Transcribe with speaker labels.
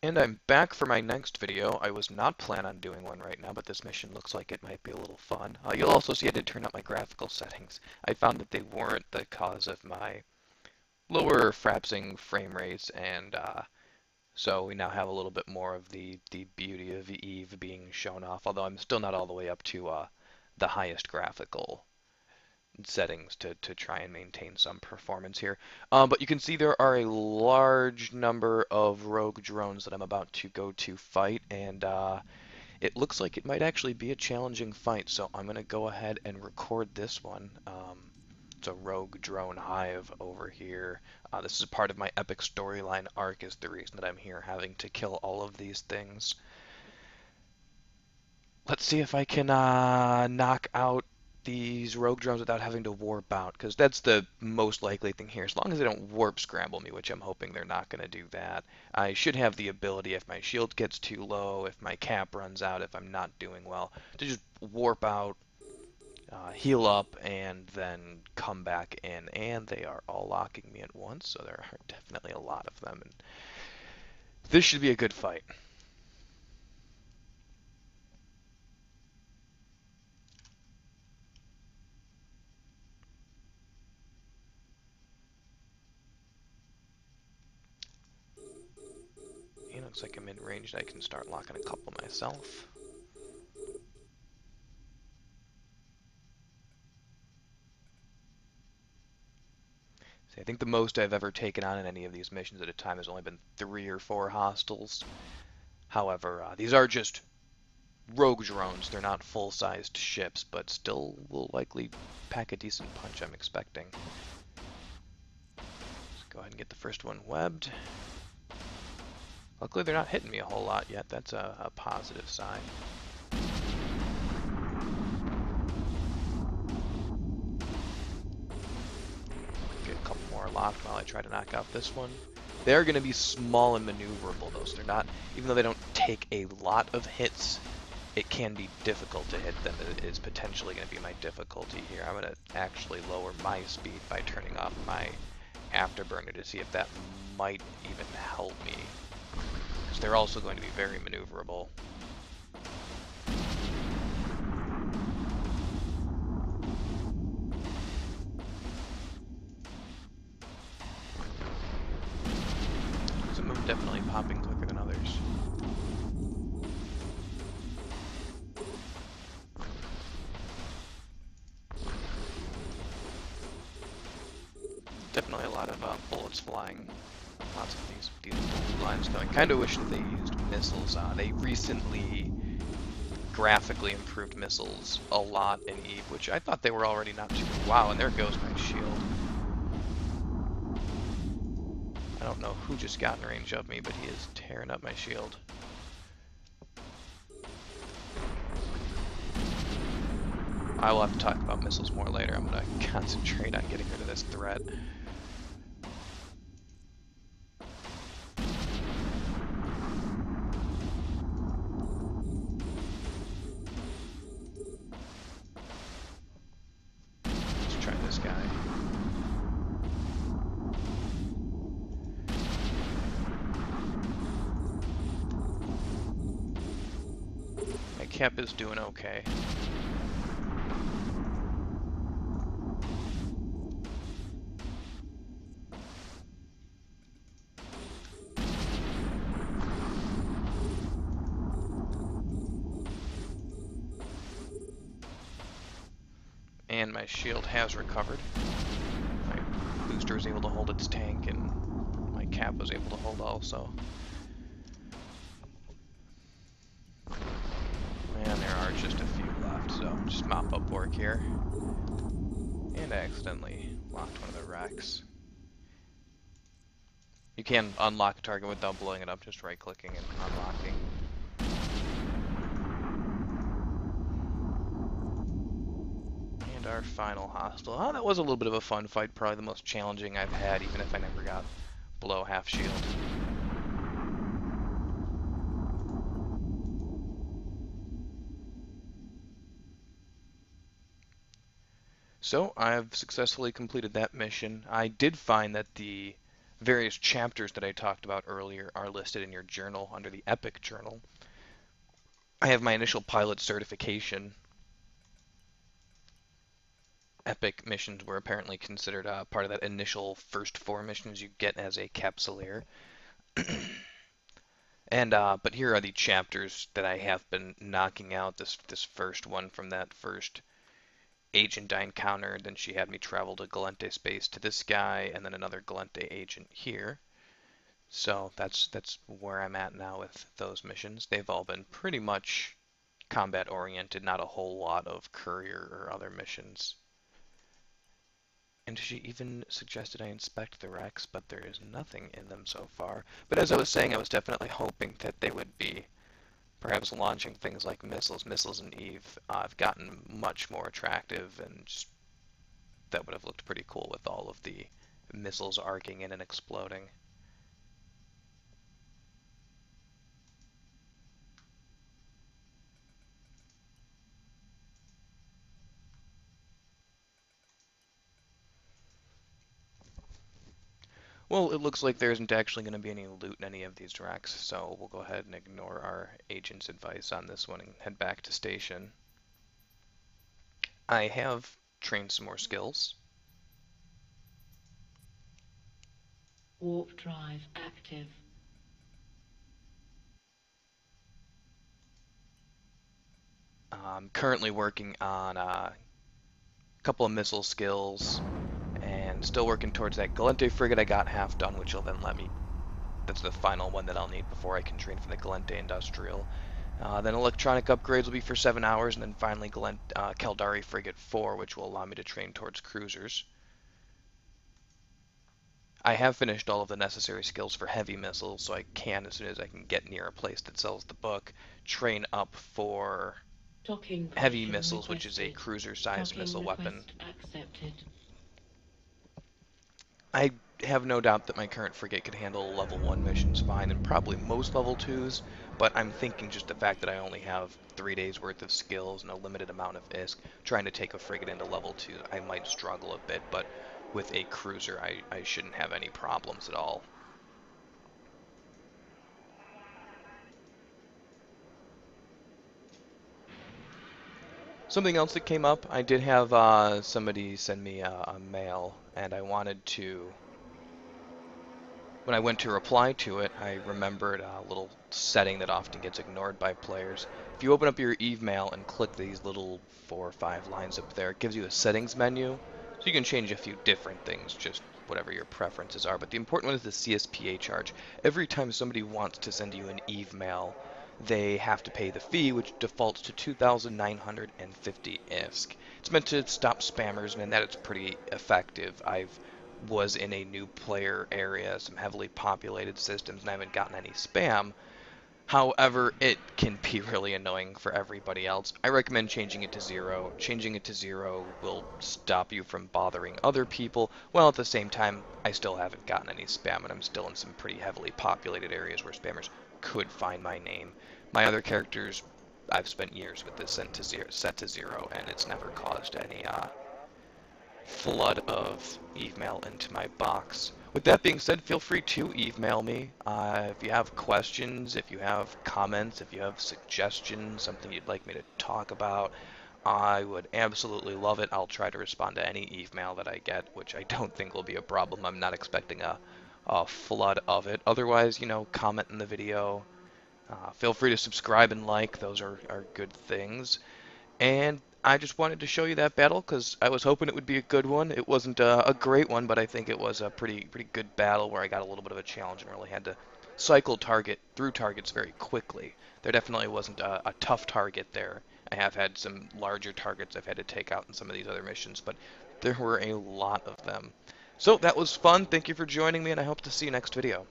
Speaker 1: And I'm back for my next video. I was not planning on doing one right now, but this mission looks like it might be a little fun. You'll also see I did turn up my graphical settings. I found that they weren't the cause of my lower frapsing frame rates, and so we now have a little bit more of the beauty of Eve being shown off, although I'm still not all the way up to the highest graphical settings to try and maintain some performance here. But you can see there are a large number of rogue drones that I'm about to go to fight, and it looks like it might actually be a challenging fight, so I'm going to go ahead and record this one. It's a rogue drone hive over here. This is part of my epic storyline arc is the reason that I'm here, having to kill all of these things. Let's see if I can knock out these rogue drones without having to warp out, because that's the most likely thing here. As long as they don't warp scramble me, which I'm hoping they're not going to do that, I should have the ability, if my shield gets too low, if my cap runs out, if I'm not doing well, to just warp out, heal up, and then come back in. And they are all locking me at once, so there are definitely a lot of them. And this should be a good fight. It looks like I'm in range. I can start locking a couple myself. See, I think the most I've ever taken on in any of these missions at a time has only been 3 or 4 hostiles. However, these are just rogue drones. They're not full-sized ships, but still will likely pack a decent punch, I'm expecting. Let's go ahead and get the first one webbed. Luckily, they're not hitting me a whole lot yet. That's a positive sign. Get a couple more locked while I try to knock out this one. They're going to be small and maneuverable, though, so they're not, even though they don't take a lot of hits, it can be difficult to hit them. It is potentially going to be my difficulty here. I'm going to actually lower my speed by turning off my afterburner to see if that might even help me, because they're also going to be very maneuverable. Some of them definitely popping quicker than others. Definitely a lot of bullets flying. Lots of these blue lines going. Kind of wish that they used missiles. They recently graphically improved missiles a lot in Eve, which I thought they were already not too good. Wow, and there goes my shield. I don't know who just got in range of me, but he is tearing up my shield. I will have to talk about missiles more later. I'm going to concentrate on getting rid of this threat. Let's try this guy. My cap is doing okay. And my shield has recovered. My booster was able to hold its tank, and my cap was able to hold also. And there are just a few left, so just mop up work here. And I accidentally locked one of the wrecks. You can unlock a target without blowing it up, just right-clicking and unlocking. And our final hostile. Oh, that was a little bit of a fun fight, probably the most challenging I've had, even if I never got below half shield. So I've successfully completed that mission. I did find that the various chapters that I talked about earlier are listed in your journal under the Epic journal. I have my initial pilot certification. Epic missions were apparently considered part of that initial first 4 missions you get as a capsuleer. And but here are the chapters that I have been knocking out. This first one from that first agent I encountered. Then she had me travel to Gallente space to this guy, and then another Gallente agent here. So that's where I'm at now with those missions. They've all been pretty much combat oriented, not a whole lot of courier or other missions. And she even suggested I inspect the wrecks, but there is nothing in them so far. But as I was saying, I was definitely hoping that they would be perhaps launching things like missiles. Missiles in Eve have gotten much more attractive, and just, that would have looked pretty cool with all of the missiles arcing in and exploding. Well, it looks like there isn't actually going to be any loot in any of these wrecks, so we'll go ahead and ignore our agent's advice on this one and head back to station. I have trained some more skills.
Speaker 2: Warp drive active.
Speaker 1: I'm currently working on a couple of missile skills and still working towards that Gallente frigate I got half done, which will then let me, that's the final one that I'll need before I can train for the Gallente Industrial. Then electronic upgrades will be for 7 hours, and then finally Caldari Frigate 4, which will allow me to train towards cruisers. I have finished all of the necessary skills for heavy missiles, so I can, as soon as I can get near a place that sells the book, train up for heavy missiles, which is a cruiser-sized missile weapon.
Speaker 2: Accepted.
Speaker 1: I have no doubt that my current frigate could handle level 1 missions fine, and probably most level 2s, but I'm thinking just the fact that I only have 3 days worth of skills and a limited amount of ISK, trying to take a frigate into level 2, I might struggle a bit, but with a cruiser I shouldn't have any problems at all. Something else that came up, I did have somebody send me a mail, and I wanted to, when I went to reply to it, I remembered a little setting that often gets ignored by players. If you open up your Eve mail and click these little 4 or 5 lines up there, it gives you a settings menu, so you can change a few different things, just whatever your preferences are. But the important one is the CSPA charge. Every time somebody wants to send you an Eve mail, they have to pay the fee, which defaults to 2,950 ISK. It's meant to stop spammers, and in that it's pretty effective. I've was in a new player area, some heavily populated systems, and I haven't gotten any spam. However, it can be really annoying for everybody else. I recommend changing it to 0. Changing it to 0 will stop you from bothering other people, while at the same time, I still haven't gotten any spam, and I'm still in some pretty heavily populated areas where spammers could find my name. My other characters, I've spent years with this set to 0, and it's never caused any flood of Eve mail into my box. With that being said, feel free to email me if you have questions, if you have comments, if you have suggestions, something you'd like me to talk about. I would absolutely love it. I'll try to respond to any email that I get, which I don't think will be a problem. I'm not expecting a flood of it. Otherwise, you know, comment in the video. Feel free to subscribe and like. Those are good things. And I just wanted to show you that battle because I was hoping it would be a good one. It wasn't a great one, but I think it was a pretty good battle where I got a little bit of a challenge and really had to cycle through targets very quickly. There definitely wasn't a tough target there. I have had some larger targets I've had to take out in some of these other missions, but there were a lot of them. So that was fun. Thank you for joining me, and I hope to see you next video.